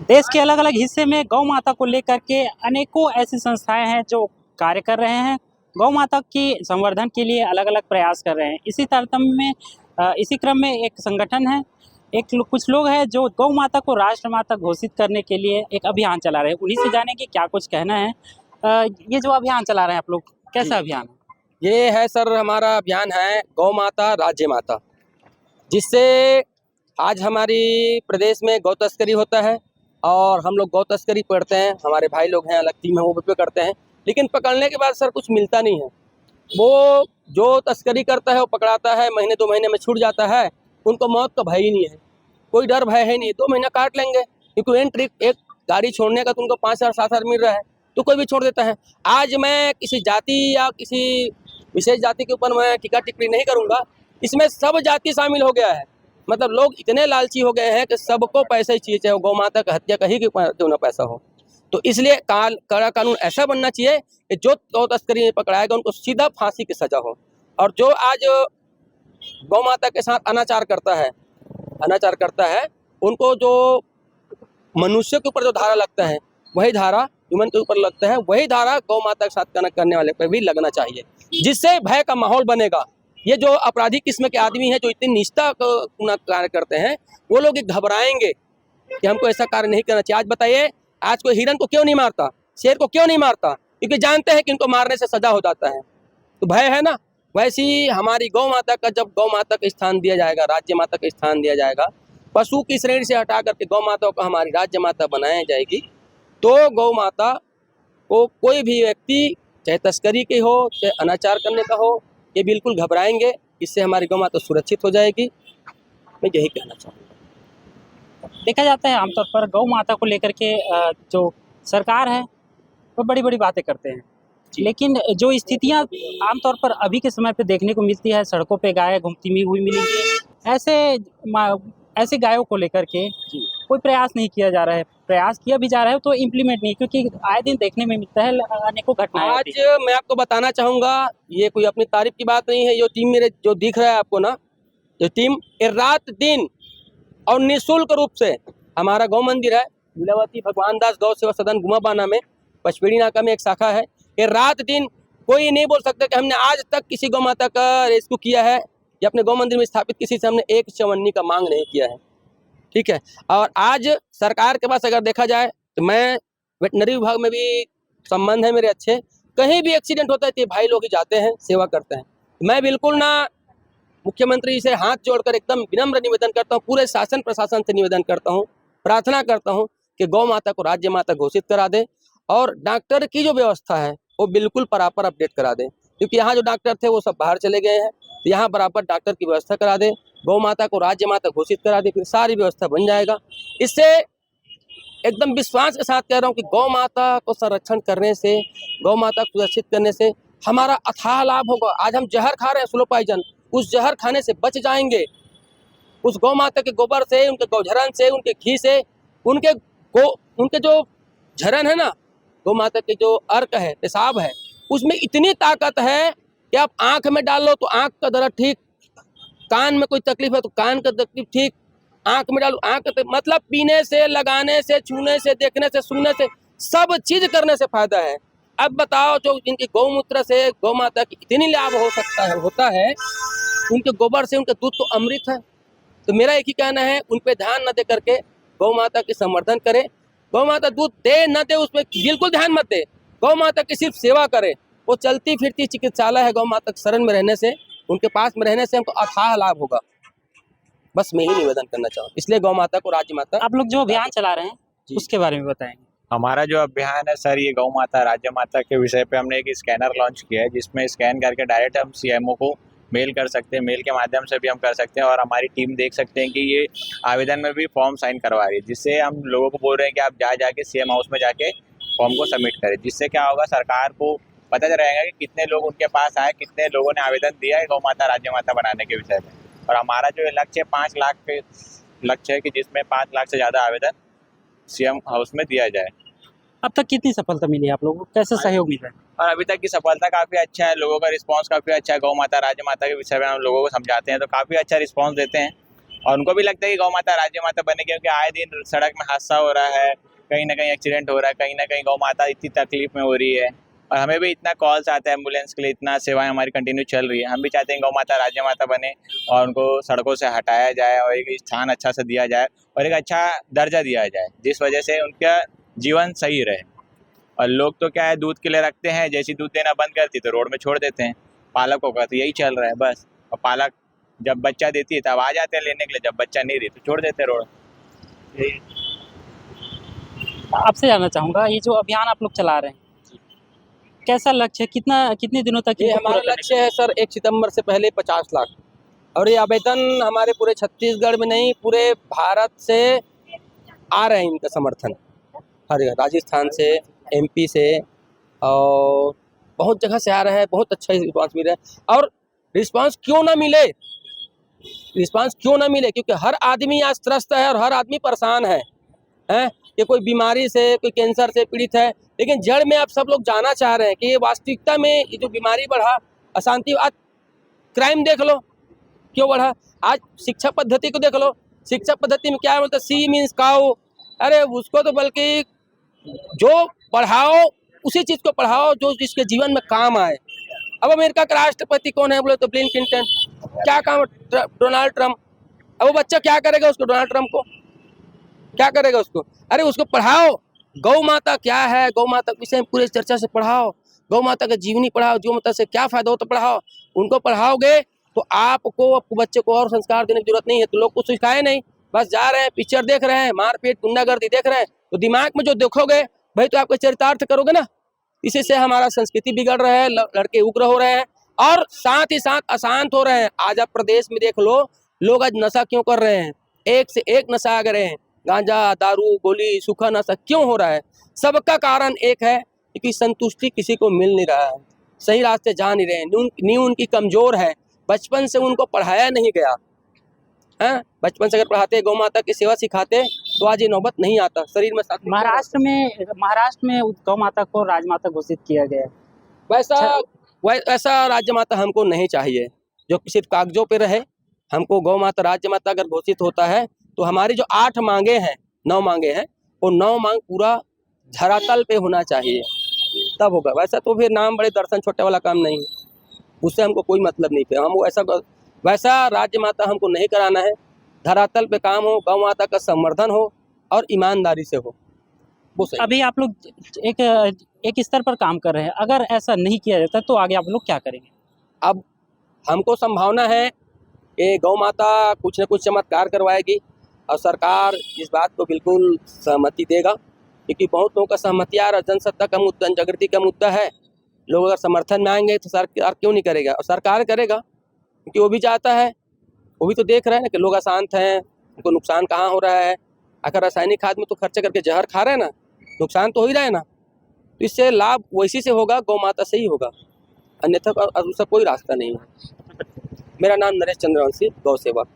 देश के अलग अलग हिस्से में गौ माता को लेकर के अनेकों ऐसी संस्थाएं हैं जो कार्य कर रहे हैं, गौ माता की संवर्धन के लिए अलग अलग प्रयास कर रहे हैं। इसी तारतम्य में इसी क्रम में एक संगठन है, कुछ लोग हैं जो गौ माता को राष्ट्रमाता घोषित करने के लिए एक अभियान चला रहे हैं। उन्हीं से जानेंगे क्या कुछ कहना है। ये जो अभियान चला रहे हैं आप लोग, कैसा अभियान है? ये है सर, हमारा अभियान है गौ माता राज्य माता, जिससे आज हमारी प्रदेश में गौ तस्करी होता है और हम लोग गौ तस्करी पकड़ते हैं। हमारे भाई लोग हैं, अलग टीम है, वो भी करते हैं, लेकिन पकड़ने के बाद सर कुछ मिलता नहीं है। वो जो तस्करी करता है वो पकड़ाता है, महीने 2 महीने में छूट जाता है। उनको मौत का भय ही नहीं है, कोई डर भय है नहीं। 2 महीना काट लेंगे, क्योंकि एंट्री एक गाड़ी छोड़ने का तो उनको 5,000 7,000 मिल रहा है, तो कोई भी छोड़ देता है। आज मैं किसी जाति या किसी विशेष जाति के ऊपर मैं टीका टिप्पणी नहीं करूंगा, इसमें सब जाति शामिल हो गया है। मतलब लोग इतने लालची हो गए हैं कि सबको पैसा ही चाहिए, चाहे वो गौ माता का हत्या कहीं क्यों ना पैसा हो। तो इसलिए कड़ा कानून ऐसा बनना चाहिए कि जो गौ तस्करी में पकड़ाएगा उनको सीधा फांसी की सजा हो। और जो आज गौ माता के साथ अनाचार करता है, उनको जो मनुष्य के ऊपर जो धारा लगता है, वही धारा ह्यूमन के ऊपर लगता है, वही धारा गौ माता के साथ कनेक्ट करने वाले पर भी लगना चाहिए, जिससे भय का माहौल बनेगा। ये जो अपराधी किस्म के आदमी हैं जो इतनी निष्ठा कार्य करते हैं, वो लोग घबराएंगे कि हमको ऐसा कार्य नहीं करना चाहिए। आज बताइए, आज कोई हिरन को क्यों नहीं मारता, शेर को क्यों नहीं मारता? क्योंकि जानते हैं कि इनको मारने से सजा हो जाता है, तो भय है ना। वैसे ही हमारी गौ माता का जब गौ माता का स्थान दिया जाएगा, राज्य माता का स्थान दिया जाएगा, पशु की श्रेणी से हटा करके गौ माता को हमारी राज्य माता बनाई जाएगी, तो गौ माता को कोई भी व्यक्ति, चाहे तस्करी के हो चाहे अनाचार करने का हो, ये बिल्कुल घबराएंगे। इससे हमारी गौ माता सुरक्षित हो जाएगी। मैं यही कहना चाहूँगा। देखा जाता है आमतौर पर गौ माता को लेकर के जो सरकार है वो बड़ी बड़ी बातें करते हैं, लेकिन जो स्थितियां आमतौर पर अभी के समय पे देखने को मिलती है, सड़कों पे गाय घूमती हुई मिलेंगी, ऐसे गायों को लेकर के कोई प्रयास नहीं किया जा रहा है। प्रयास किया भी जा रहा है तो इम्प्लीमेंट नहीं, क्योंकि आए दिन देखने में मिलता है अनेकों घटनाएं होती आज मैं आपको बताना चाहूँगा, ये कोई अपनी तारीफ की बात नहीं है। ये टीम मेरे जो दिख रहा है आपको ना, ये टीम ये रात दिन और निःशुल्क रूप से हमारा गौ मंदिर है, लीलावती भगवान दास गौ सेवा सदन गुमाबाना में, पचपेड़ी नाका में एक शाखा है। ये रात दिन कोई नहीं बोल सकता कि हमने आज तक किसी गौ माता का रेस्क्यू किया है या अपने गौ मंदिर में स्थापित किसी से हमने एक चवन्नी का मांग नहीं किया है, ठीक है। और आज सरकार के पास अगर देखा जाए तो मैं वेटनरी विभाग में भी संबंध है मेरे अच्छे, कहीं भी एक्सीडेंट होता है तो भाई लोग ही जाते हैं, सेवा करते हैं। मैं बिल्कुल ना मुख्यमंत्री से हाथ जोड़कर एकदम विनम्र निवेदन करता हूँ, पूरे शासन प्रशासन से निवेदन करता हूँ, प्रार्थना करता हूँ कि गौ माता को राज्य माता घोषित करा दे, और डॉक्टर की जो व्यवस्था है वो बिल्कुल बराबर अपडेट करा दे, क्योंकि यहाँ जो डॉक्टर थे वो सब बाहर चले गए हैं। तो यहाँ बराबर डॉक्टर की व्यवस्था करा दे, गौ माता को राज्य माता घोषित करा दे, फिर सारी व्यवस्था बन जाएगा। इससे एकदम विश्वास के साथ कह रहा हूँ कि गौ माता को संरक्षण करने से, गौ माता को सुरक्षित करने से हमारा अथाह लाभ होगा। आज हम जहर खा रहे हैं, स्लो पॉइजन, उस जहर खाने से बच जाएंगे। उस गौ माता के गोबर से, उनके गौझरन से, उनके घी से, उनके जो झरन है ना, गौ माता के जो अर्क है, पेशाब है, उसमें इतनी ताकत है कि आप आंख में डाल लो तो आंख का दर्द ठीक, कान में कोई तकलीफ है तो कान का तकलीफ ठीक, आंख में डालो आंख का, मतलब पीने से, लगाने से, छूने से, देखने से, सुनने से, सब चीज करने से फायदा है। अब बताओ, जो इनके गौमूत्र से गौ माता की इतनी लाभ होता है, उनके गोबर से, उनका दूध तो अमृत है। तो मेरा एक ही कहना है, उन पे ध्यान न दे करके गौ माता की संवर्धन करें। गौ माता दूध दे न दे उस पर बिल्कुल ध्यान मत दे, गौ माता की सिर्फ सेवा करे। वो चलती फिरती चिकित्सालय है, गौ माता के शरण में रहने से, उनके पास में रहने से हमको अथाह लाभ होगा। बस मैं ही निवेदन करना चाहूँ, इसलिए गौ माता को राज्य माता। आप लोग जो अभियान चला रहे हैं उसके बारे में बताएंगे। हमारा जो अभियान है सर, ये गौ माता राज्य माता के विषय पे हमने एक स्कैनर लॉन्च किया है, जिसमें स्कैन करके डायरेक्ट हम सीएमओ को मेल कर सकते हैं, मेल के माध्यम से भी हम कर सकते हैं। और हमारी टीम देख सकते हैं कि ये आवेदन में भी फॉर्म साइन करवा रही है, जिससे हम लोगों को बोल रहे हैं कि आप जाके सीएम हाउस में जाके फॉर्म को सबमिट करें। जिससे क्या होगा, सरकार को पता रहेगा कि कितने लोग उनके पास आए, कितने लोगों ने आवेदन दिया है गौ माता राज्य माता बनाने के विषय में। और हमारा जो लक्ष्य है 5 लाख के लक्ष्य है, कि जिसमें 5 लाख से ज़्यादा आवेदन सीएम हाउस में दिया जाए। अब तक कितनी सफलता मिली आप लोगों को, कैसे सहयोग मिला है? और अभी तक की सफलता काफ़ी अच्छा है, लोगों का रिस्पांस काफ़ी अच्छा है। गौ माता राज्य माता के विषय में हम लोगों को समझाते हैं तो काफ़ी अच्छा रिस्पांस देते हैं। और उनको भी लगता है कि गौ माता राज्य माता बने, क्योंकि आए दिन सड़क में हादसा हो रहा है, कहीं ना कहीं एक्सीडेंट हो रहा है, कहीं ना कहीं गौ माता इतनी तकलीफ में हो रही है। और हमें भी इतना कॉल्स आता है एम्बुलेंस के लिए, इतना सेवाएं हमारी कंटिन्यू चल रही है। हम भी चाहते हैं गौ माता राज्य माता बने और उनको सड़कों से हटाया जाए और एक स्थान अच्छा सा दिया जाए और एक अच्छा दर्जा दिया जाए, जिस वजह से उनका जीवन सही रहे। और लोग तो क्या है, दूध के लिए रखते हैं, जैसी दूध देना बंद करती तो रोड में छोड़ देते हैं पालकों का, तो यही चल रहा है बस। और पालक जब बच्चा देती है तब आ जाते हैं लेने के लिए, जब बच्चा नहीं देती तो छोड़ देते हैं रोड। यही आपसे जानना चाहूँगा, ये जो अभियान आप लोग चला रहे हैं, कैसा लक्ष्य है, कितने दिनों तक ये इनको हमारा पूरा करने लक्ष्य है सर 1 सितंबर से पहले 50 लाख। और ये आवेदन हमारे पूरे छत्तीसगढ़ में नहीं, पूरे भारत से आ रहे हैं इनका समर्थन। हर जगह, राजस्थान से, MP से और बहुत जगह से आ रहा है। बहुत अच्छा रिस्पांस मिल रहा है। और रिस्पांस क्यों ना मिले, क्योंकि हर आदमी आज त्रस्त है और हर आदमी परेशान है कि कोई बीमारी से, कोई कैंसर से पीड़ित है। लेकिन जड़ में आप सब लोग जाना चाह रहे हैं कि ये वास्तविकता में ये जो बीमारी बढ़ा, अशांति, आज क्राइम देख लो क्यों बढ़ा। आज शिक्षा पद्धति को देख लो, शिक्षा पद्धति में क्या बोलते हैं, सी मीन्स काउ। अरे उसको तो बल्कि जो पढ़ाओ उसी चीज़ को पढ़ाओ जो जिसके जीवन में काम आए। अब अमेरिका का राष्ट्रपति कौन है बोले तो बिल क्लिंटन। क्या काम, डोनाल्ड ट्रंप। अब वो बच्चा क्या करेगा उसको, डोनाल्ड ट्रंप को क्या करेगा उसको। अरे उसको पढ़ाओ, गौ माता क्या है, गौ माता के विषय में पूरे चर्चा से पढ़ाओ, गौ माता का जीवनी पढ़ाओ, गौ माता से क्या फायदा हो तो पढ़ाओ। उनको पढ़ाओगे तो आपको बच्चे को और संस्कार देने की जरूरत नहीं है। तो लोग कुछ सिखाए नहीं, बस जा रहे हैं, पिक्चर देख रहे हैं, मारपीट गुंडागर्दी देख रहे हैं। तो दिमाग में जो देखोगे भाई तो आपका चरितार्थ करोगे ना। इसी से हमारा संस्कृति बिगड़ रहा है, लड़के उग्र हो रहे हैं और साथ ही साथ अशांत हो रहे हैं। आज आप प्रदेश में देख लो, लोग आज नशा क्यों कर रहे हैं, एक से एक नशा आ रहे हैं। गांजा, दारू, गोली, सूखा नशा क्यों हो रहा है। सबका कारण एक है कि संतुष्टि किसी को मिल नहीं रहा है, सही रास्ते जा नहीं रहे हैं, नींव उनकी कमजोर है। बचपन से उनको पढ़ाया नहीं गया है। बचपन से अगर पढ़ाते, गौ माता की सेवा सिखाते तो आज ये नौबत नहीं आता। शरीर में महाराष्ट्र में गौ माता को राजमाता घोषित किया गया है। वैसा राज्य माता हमको नहीं चाहिए जो सिर्फ कागजों पे रहे। हमको गौ माता राज्य माता अगर घोषित होता है तो हमारी जो 8 मांगे हैं, 9 मांगे हैं, वो 9 मांग पूरा धरातल पे होना चाहिए, तब होगा। वैसा तो फिर नाम बड़े दर्शन छोटे वाला काम नहीं है, उससे हमको कोई मतलब नहीं है। हम वैसा राज्य माता हमको नहीं कराना है। धरातल पे काम हो, गौ माता का संवर्धन हो और ईमानदारी से हो, वो सही। अभी आप लोग एक स्तर पर काम कर रहे हैं, अगर ऐसा नहीं किया जाता तो आगे आप लोग क्या करेंगे? अब हमको संभावना है कि गौ माता कुछ न कुछ चमत्कार करवाएगी और सरकार इस बात को बिल्कुल सहमति देगा, क्योंकि बहुत लोगों का सहमति आ रहा है। जनसत्ता का मुद्दा, जनजागृति का मुद्दा है। लोग अगर समर्थन में आएंगे तो सरकार क्यों नहीं करेगा, और सरकार करेगा क्योंकि वो भी चाहता है। वो भी तो देख रहे हैं ना कि लोग अशांत हैं, उनको नुकसान कहाँ हो रहा है। अगर रासायनिक खाद में तो खर्चा करके जहर खा रहे हैं ना, नुकसान तो हो ही रहा है ना। तो इससे लाभ वैसी से होगा, गौ माता से ही होगा, अन्यथा दूसरा कोई रास्ता नहीं है। मेरा नाम नरेश चंद्रवंशी, गौ सेवक।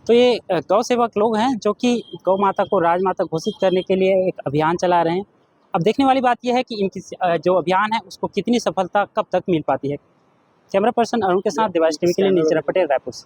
तो ये गौ सेवक लोग हैं जो कि गौ माता को राजमाता घोषित करने के लिए एक अभियान चला रहे हैं। अब देखने वाली बात यह है कि इनकी जो अभियान है उसको कितनी सफलता कब तक मिल पाती है। कैमरा पर्सन अरुण के साथ देवाश टीवी के लिए नीरज पटेल, रायपुर से।